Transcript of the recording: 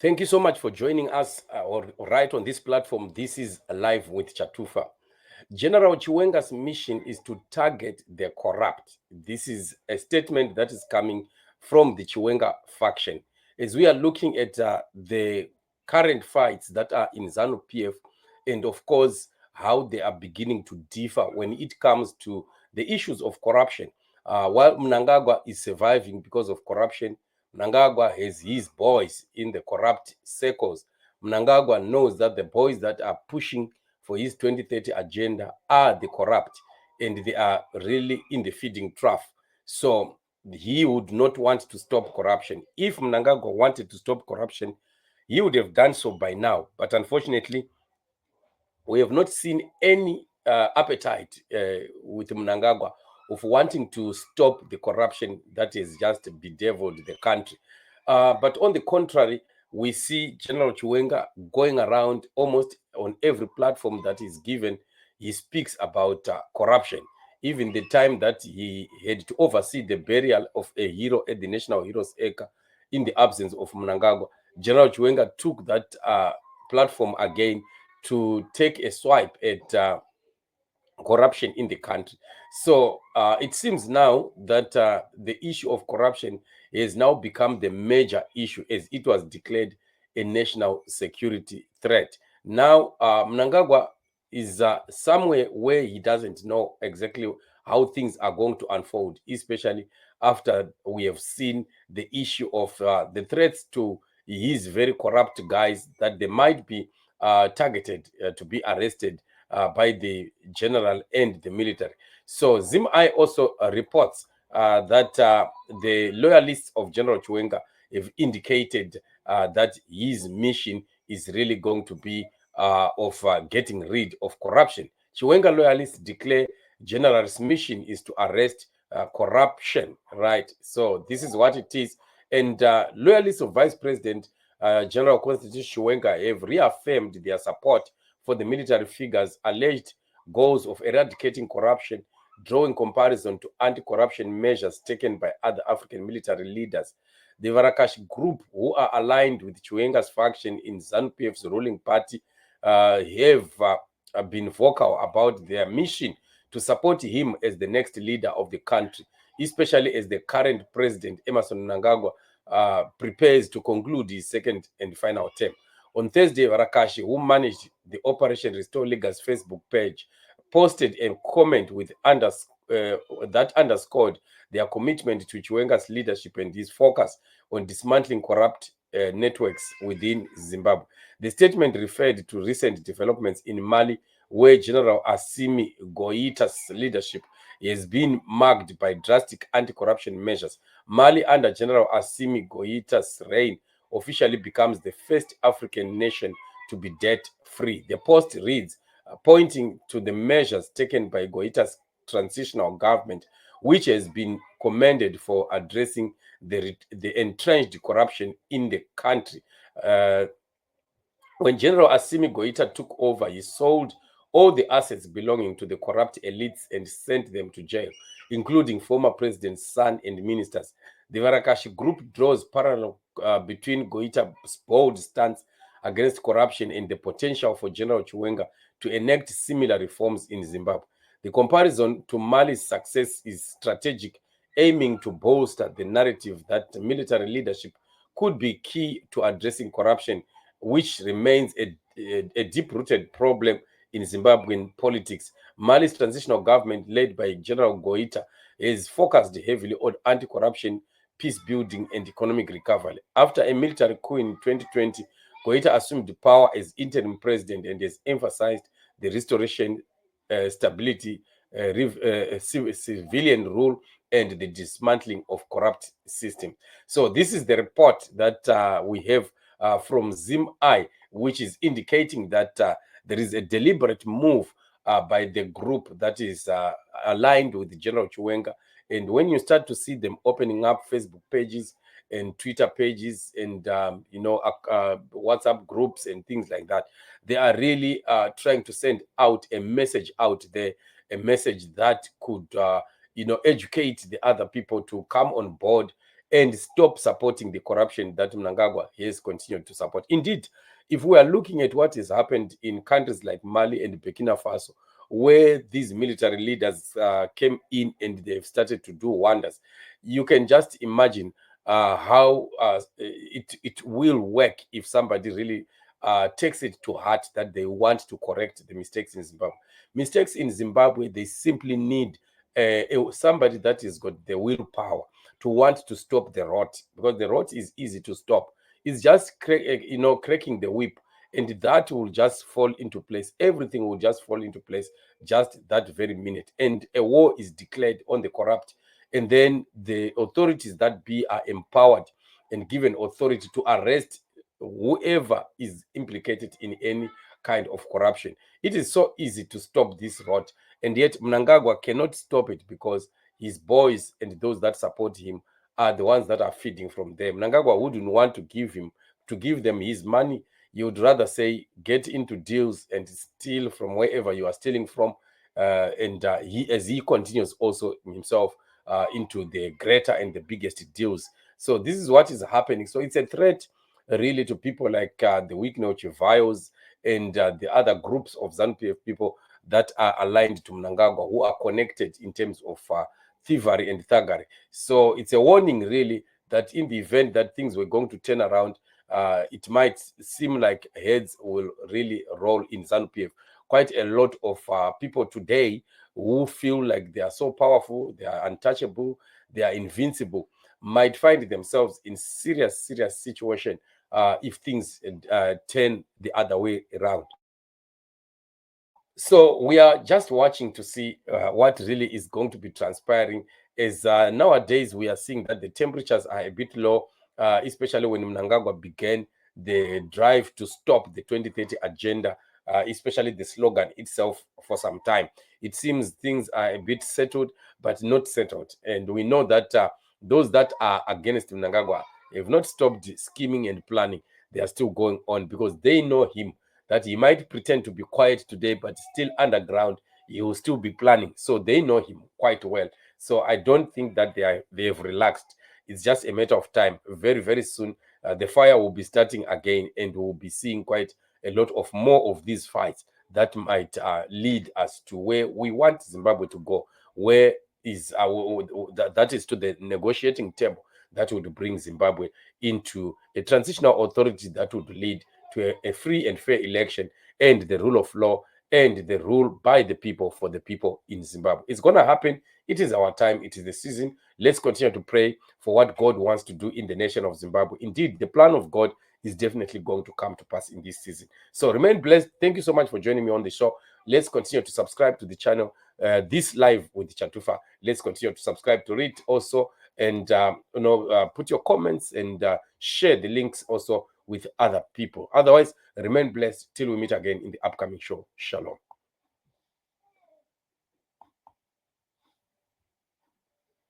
Thank you so much for joining us right on this platform. This is Live with Chatufa. General Chiwenga'S mission is to target the corrupt. This is a statement that is coming from the Chiwenga faction. As we are looking at the current fights that are in ZANU-PF, and of course, how they are beginning to differ when it comes to the issues of corruption. While Mnangagwa is surviving because of corruption, Mnangagwa has his boys in the corrupt circles. Mnangagwa knows that the boys that are pushing for his 2030 agenda are the corrupt, and they are really in the feeding trough. So he would not want to stop corruption. If Mnangagwa wanted to stop corruption, he would have done so by now. But unfortunately, we have not seen any appetite with Mnangagwa of wanting to stop the corruption that has just bedeviled the country. But on the contrary, we see General Chiwenga going around almost on every platform that is given. He speaks about corruption. Even the time that he had to oversee the burial of a hero at the National Heroes Acre in the absence of Mnangagwa, General Chiwenga took that platform again to take a swipe at corruption in the country. So it seems now that the issue of corruption has now become the major issue as it was declared a national security threat. Now, Mnangagwa is somewhere where he doesn't know exactly how things are going to unfold, especially after we have seen the issue of the threats to his very corrupt guys that they might be targeted to be arrested by the general and the military. So Zim-I also reports that the loyalists of General Chiwenga have indicated that his mission is really going to be of getting rid of corruption. Chiwenga loyalists declare General's mission is to arrest corruption, right? So this is what it is. And loyalists of Vice President General Constantine Chiwenga have reaffirmed their support for the military figures' alleged goals of eradicating corruption, drawing comparison to anti-corruption measures taken by other African military leaders. The Varakash group, who are aligned with Chiwenga's faction in ZANU-PF's ruling party, have been vocal about their mission to support him as the next leader of the country, especially as the current president, Emerson Mnangagwa, prepares to conclude his second and final term. On Thursday, Varakashi, who managed the Operation Restore Lega's Facebook page, posted a comment with that underscored their commitment to Chiwenga's leadership and his focus on dismantling corrupt networks within Zimbabwe. The statement referred to recent developments in Mali, where General Assimi Goita's leadership has been marked by drastic anti-corruption measures. Mali, under General Assimi Goita's reign, officially becomes the first African nation to be debt-free. The post reads, pointing to the measures taken by Goita's transitional government, which has been commended for addressing the entrenched corruption in the country. When General Assimi Goita took over, he sold all the assets belonging to the corrupt elites and sent them to jail, including former president's son and ministers. The Varakashi group draws parallel between Goita's bold stance against corruption and the potential for General Chiwenga to enact similar reforms in Zimbabwe. The comparison to Mali's success is strategic, aiming to bolster the narrative that military leadership could be key to addressing corruption, which remains a deep-rooted problem in Zimbabwean politics. Mali's transitional government, led by General Goita, is focused heavily on anti-corruption, peace building, and economic recovery. After a military coup in 2020, Goita assumed power as interim president and has emphasized the restoration, stability, civilian rule, and the dismantling of corrupt system. So this is the report that we have from Zim-I, which is indicating that there is a deliberate move by the group that is aligned with General Chiwenga. And when you start to see them opening up Facebook pages and Twitter pages and WhatsApp groups and things like that, they are really trying to send out a message out there, a message that could educate the other people to come on board and stop supporting the corruption that Mnangagwa has continued to support. Indeed, if we are looking at what has happened in countries like Mali and Burkina Faso, where these military leaders came in and they've started to do wonders, you can just imagine how it will work if somebody really takes it to heart that they want to correct the mistakes in Zimbabwe. Mistakes in Zimbabwe, they simply need somebody that has got the willpower to want to stop the rot, because the rot is easy to stop. It's just cracking the whip, and that will just fall into place. Everything will just fall into place just that very minute, and a war is declared on the corrupt, and then the authorities that be are empowered and given authority to arrest whoever is implicated in any kind of corruption. It is so easy to stop this rot, and yet Mnangagwa cannot stop it because his boys and those that support him are the ones that are feeding from them. Mnangagwa wouldn't want to give them his money. You would rather say get into deals and steal from wherever you are stealing from, and as he continues also himself into the greater and the biggest deals. So this is what is happening. So it's a threat really to people like the Chiwenga'S and the other groups of ZANU-PF people that are aligned to Mnangagwa, who are connected in terms of thievery and thuggery. So it's a warning, really, that in the event that things were going to turn around, it might seem like heads will really roll in ZANU-PF. Quite a lot of people today who feel like they are so powerful, they are untouchable, they are invincible, might find themselves in serious situation if things turn the other way around. So we are just watching to see what really is going to be transpiring, as nowadays we are seeing that the temperatures are a bit low, especially when Mnangagwa began the drive to stop the 2030 agenda, especially the slogan itself for some time. It seems things are a bit settled, but not settled. And we know that those that are against Mnangagwa have not stopped scheming and planning. They are still going on because they know him, that he might pretend to be quiet today, but still underground, he will still be planning. So they know him quite well. So I don't think that they have relaxed. It's just a matter of time. Very soon, the fire will be starting again, and we'll be seeing quite a lot of more of these fights that might lead us to where we want Zimbabwe to go, where is that is to the negotiating table that would bring Zimbabwe into a transitional authority that would lead to a free and fair election and the rule of law and the rule by the people for the people in Zimbabwe. It's going to happen. It is our time. It is the season. Let's continue to pray for what God wants to do in the nation of Zimbabwe. Indeed, the plan of God is definitely going to come to pass in this season. So remain blessed. Thank you so much for joining me on the show. Let's continue to subscribe to the channel. This live with Chatufa. Let's continue to subscribe to it also, and put your comments and share the links also with other people. Otherwise, remain blessed till we meet again in the upcoming show. Shalom.